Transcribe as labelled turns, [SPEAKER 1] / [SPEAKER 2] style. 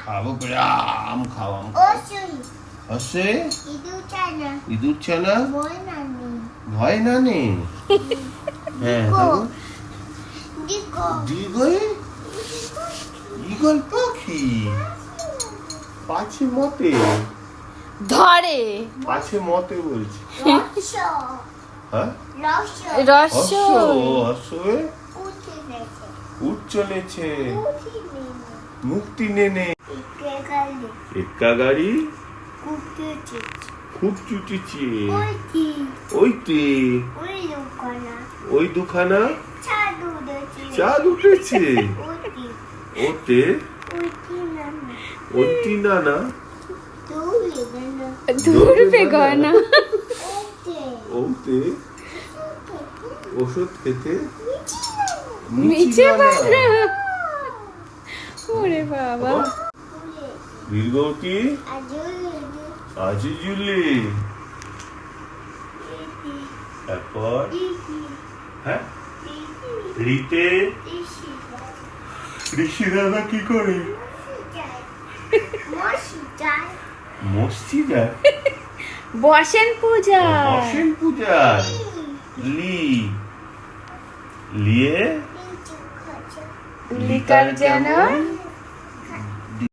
[SPEAKER 1] খাবো করে আম খাও আম হচ্ছে ইঁদুর ছানা ভয় না নে হ্যাঁ ঈগল পাখি পাছে মতে
[SPEAKER 2] ধরে
[SPEAKER 1] পাছে মতে বলছি হ্যাঁ
[SPEAKER 2] রস
[SPEAKER 1] উঠ চলেছে মুক্তি নেনে একা গাড়ি খুব চুটিছে ওইতে ওই দুখানা চাঁদ উঠেছে ওতে ওইটি নানা
[SPEAKER 2] ধরবে গয়না
[SPEAKER 1] ওতে ওষুধ খেতে
[SPEAKER 2] নিচে বানা ওরে বাবা
[SPEAKER 1] দীর্ঘটি আজিজুলি তারপর হ্যাঁ রিতে ঋষি দাদা কি করে মসজিদে
[SPEAKER 2] বসেন পূজা
[SPEAKER 1] বসেন পূজায় লিয়ে
[SPEAKER 2] লিকার যেন